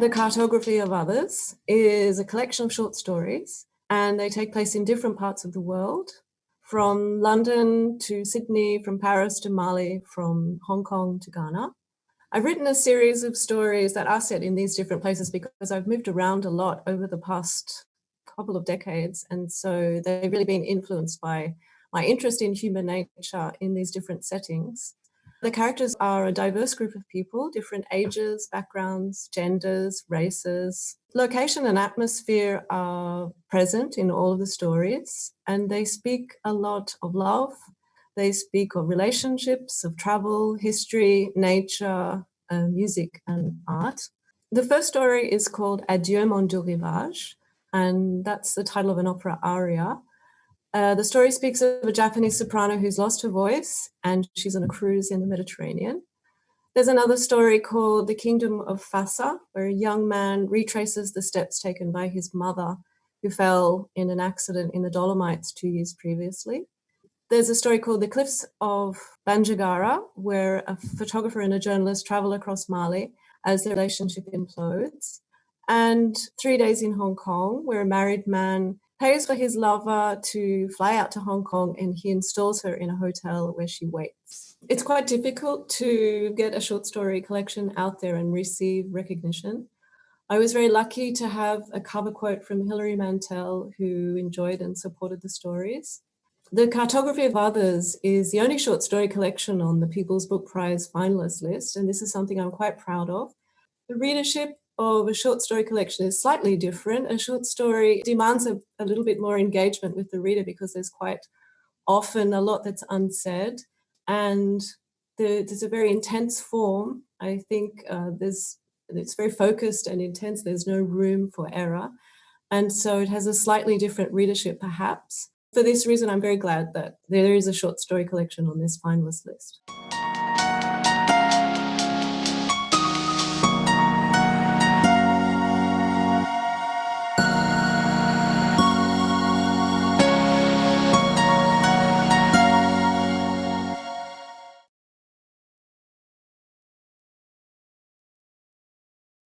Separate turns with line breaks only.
The Cartography of Others is a collection of short stories, and they take place in different parts of the world, from London to Sydney, from Paris to Mali, from Hong Kong to Ghana. I've written a series of stories that are set in these different places because I've moved around a lot over the past couple of decades, and so they've really been influenced by my interest in human nature in these different settings. The characters are a diverse group of people, different ages, backgrounds, genders, races. Location and atmosphere are present in all of the stories, and they speak a lot of love. They speak of relationships, of travel, history, nature, music, and art. The first story is called Adieu mon doux rivage, and that's the title of an opera aria. The story speaks of a Japanese soprano who's lost her voice and she's on a cruise in the Mediterranean. There's another story called The Kingdom of Fassa, where a young man retraces the steps taken by his mother, who fell in an accident in the Dolomites 2 years previously. There's a story called The Cliffs of Banjagara, where a photographer and a journalist travel across Mali as their relationship implodes. And 3 Days in Hong Kong, where a married man pays for his lover to fly out to Hong Kong and he installs her in a hotel where she waits. It's quite difficult to get a short story collection out there and receive recognition. I was very lucky to have a cover quote from Hilary Mantel, who enjoyed and supported the stories. The Cartography of Others is the only short story collection on the People's Book Prize finalist list, and this is something I'm quite proud of. The readership of a short story collection is slightly different. A short story demands a little bit more engagement with the reader because there's quite often a lot that's unsaid, and there's a very intense form. I think it's very focused and intense. There's no room for error, and so it has a slightly different readership perhaps. For this reason, I'm very glad that there is a short story collection on this finalist list.